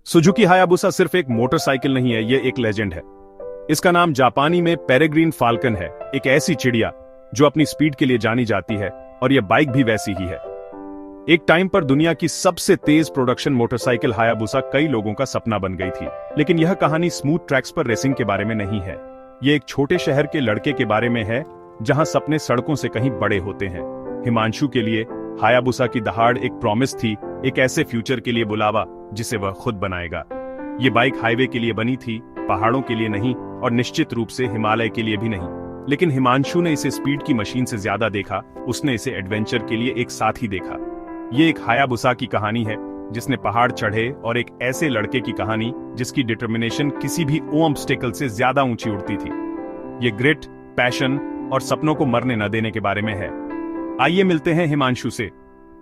Suzuki Hayabusa सिर्फ एक motorcycle नहीं है, ये एक लेजेंड है। इसका नाम जापानी में पेरेग्रीन फाल्कन है, एक ऐसी चिड़िया जो अपनी स्पीड के लिए जानी जाती है, और यह बाइक भी वैसी ही है। एक टाइम पर दुनिया की सबसे तेज प्रोडक्शन मोटरसाइकिल हायाबुसा कई लोगों का सपना बन गई थी, लेकिन यह कहानी स्मूथ ट्रैक्स पर रेसिंग के बारे में नहीं है। यह एक छोटे शहर के लड़के के बारे में है, जहां सपने सड़कों से कहीं बड़े होते हैं। हिमांशु के लिए हायाबुसा की दहाड़ एक प्रॉमिस थी, एक ऐसे फ्यूचर के लिए बुलावा जिसे वह खुद बनाएगा। ये बाइक हाईवे के लिए बनी थी, पहाड़ों के लिए नहीं, और निश्चित रूप से हिमालय के लिए भी नहीं। लेकिन हिमांशु ने इसे स्पीड की मशीन से ज्यादा देखा, उसने इसे एडवेंचर के लिए एक साथी देखा। ये एक हायाबुसा की कहानी है जिसने पहाड़ चढ़े, और एक ऐसे लड़के की कहानी जिसकी डिटर्मिनेशन किसी भी ऑब्स्टेकल से ज्यादा ऊंची उड़ती थी। ये ग्रिट, पैशन और सपनों को मरने न देने के बारे में है। आइए मिलते हैं हिमांशु से,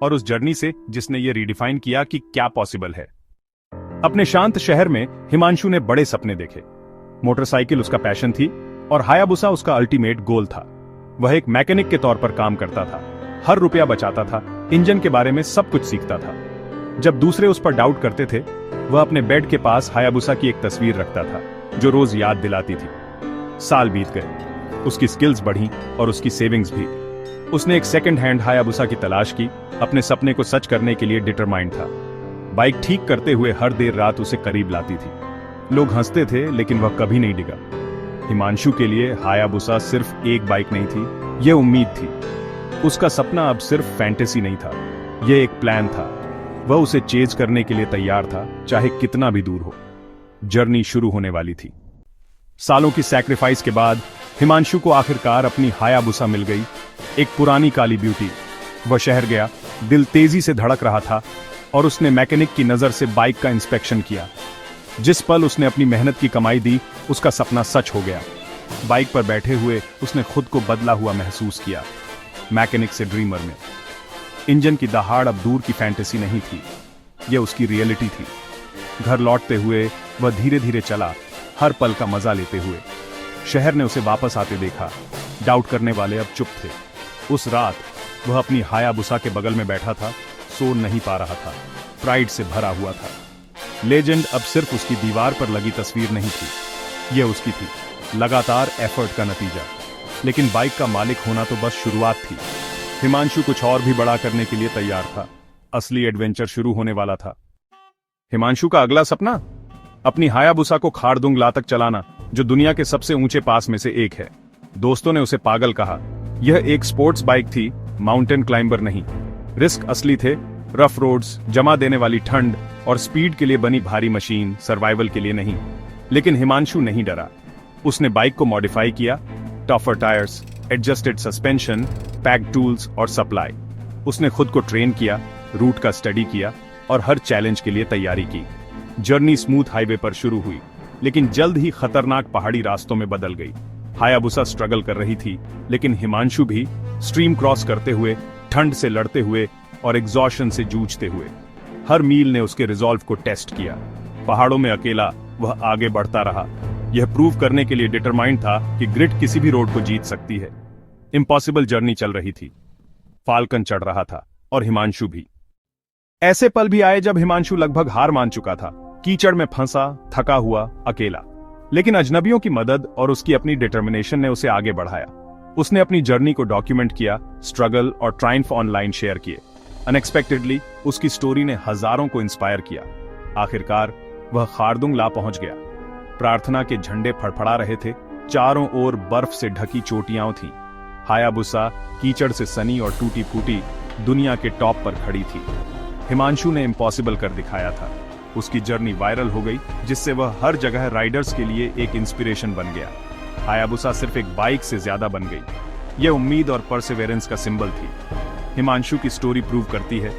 और उस जर्नी से जिसने ये रीडिफाइन किया कि क्या पॉसिबल है। अपने शांत शहर में हिमांशु ने बड़े सपने देखे। मोटरसाइकिल उसका पैशन थी, और हायाबुसा उसका अल्टीमेट गोल था। वह एक मैकेनिक के तौर पर काम करता था, हर रुपया बचाता था, इंजन के बारे में सब कुछ सीखता था। जब दूसरे उस पर डाउट करते थे, वह अपने बेड के पास हायाबुसा की एक तस्वीर रखता था, जो रोज याद दिलाती थी। साल बीत गए, उसकी स्किल्स बढ़ी और उसकी सेविंग्स भी। उसने एक सेकंड हैंड हायाबुसा की तलाश की, अपने सपने को सच करने के लिए डिटरमाइंड था। बाइक ठीक करते हुए हर देर रात उसे करीब लाती थी। लोग हंसते थे, लेकिन वह कभी नहीं डिगा। हिमांशु के लिए हायाबुसा सिर्फ एक बाइक नहीं थी, यह उम्मीद थी। उसका सपना अब सिर्फ फैंटेसी नहीं था, यह एक प्लान था। वह उसे चेज करने के लिए तैयार था, चाहे कितना भी दूर हो। जर्नी शुरू होने वाली थी। सालों की सैक्रिफाइस के बाद हिमांशु को आखिरकार अपनी हायाबुसा मिल गई, एक पुरानी काली ब्यूटी। वह शहर गया, दिल तेजी से धड़क रहा था, और उसने मैकेनिक की नजर से बाइक का इंस्पेक्शन किया। जिस पल उसने अपनी मेहनत की कमाई दी, उसका सपना सच हो गया। बाइक पर बैठे हुए उसने खुद को बदला हुआ महसूस किया, मैकेनिक से ड्रीमर में। इंजन की दहाड़ अब दूर की फैंटेसी नहीं थी, यह उसकी रियलिटी थी। घर लौटते हुए वह धीरे धीरे चला, हर पल का मजा लेते हुए। शहर ने उसे वापस आते देखा, डाउट करने वाले अब चुप थे। उस रात वह अपनी हायाबुसा के बगल में बैठा था, सो नहीं पा रहा था, प्राइड से भरा हुआ था। लेजेंड अब सिर्फ उसकी दीवार पर लगी तस्वीर नहीं थी, यह उसकी थी, लगातार एफर्ट का नतीजा। लेकिन बाइक का मालिक होना तो बस शुरुआत थी। हिमांशु कुछ और भी बड़ा करने के लिए तैयार था। असली एडवेंचर शुरू होने वाला था। हिमांशु का अगला सपना, अपनी हायाबुसा को खारदुंगला तक चलाना, जो दुनिया के सबसे ऊंचे पास में से एक है। दोस्तों ने उसे पागल कहा। यह एक स्पोर्ट्स बाइक थी, माउंटेन क्लाइंबर नहीं। रिस्क असली थे, रफ रोड्स, जमा देने वाली ठंड, और स्पीड के लिए बनी भारी मशीन, सर्वाइवल के लिए नहीं। लेकिन हिमांशु नहीं डरा। उसने बाइक को मॉडिफाई किया, tougher tyres, adjusted suspension, packed tools और सप्लाई। उसने खुद को ट्रेन किया, रूट का स्टडी किया, और हर चैलेंज के लिए तैयारी की। जर्नी स्मूथ हाईवे पर शुरू हुई, लेकिन जल्द ही खतरनाक पहाड़ी रास्तों में बदल गई। हायाबुसा स्ट्रगल कर रही थी, लेकिन हिमांशु भी, स्ट्रीम क्रॉस करते हुए, ठंड से लड़ते हुए, और एग्जॉशन से जूझते हुए। हर मील ने उसके रिजॉल्व को टेस्ट किया। पहाड़ों में अकेला वह आगे बढ़ता रहा, यह प्रूव करने के लिए डिटरमाइंड था कि ग्रिट किसी भी रोड को जीत सकती है। इम्पॉसिबल जर्नी चल रही थी। फाल्कन चढ़ रहा था, और हिमांशु भी। ऐसे पल भी आए जब हिमांशु लगभग हार मान चुका था, कीचड़ में फंसा, थका हुआ, अकेला। लेकिन अजनबियों की मदद और उसकी अपनी डिटर्मिनेशन ने उसे आगे बढ़ाया। उसने अपनी जर्नी को डॉक्यूमेंट किया, स्ट्रगल और ट्रायम्फ ऑनलाइन शेयर किए। अनएक्सपेक्टेडली उसकी स्टोरी ने हजारों को इंस्पायर किया। आखिरकार वह खारदुंगला पहुंच गया। प्रार्थना के झंडे फड़फड़ा रहे थे, चारों ओर बर्फ से ढकी चोटियां थीं। हायाबुसा कीचड़ से सनी और टूटी फूटी दुनिया के टॉप पर खड़ी थी। हिमांशु ने इम्पॉसिबल कर दिखाया था। उसकी जर्नी वायरल हो गई, जिससे वह हर जगह राइडर्स के लिए एक इंस्पिरेशन बन गया। हायाबुसा सिर्फ एक बाइक से ज्यादा बन गई। यह उम्मीद और परसिवेरेंस का सिंबल थी। हिमांशु की स्टोरी प्रूव करती है,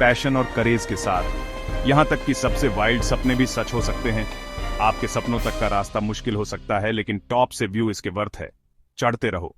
पैशन और करेज के साथ यहां तक कि सबसे वाइल्ड सपने भी सच हो सकते हैं। आपके सपनों तक का रास्ता मुश्किल हो सकता है, लेकिन टॉप से व्यू इसके वर्थ है। चढ़ते रहो।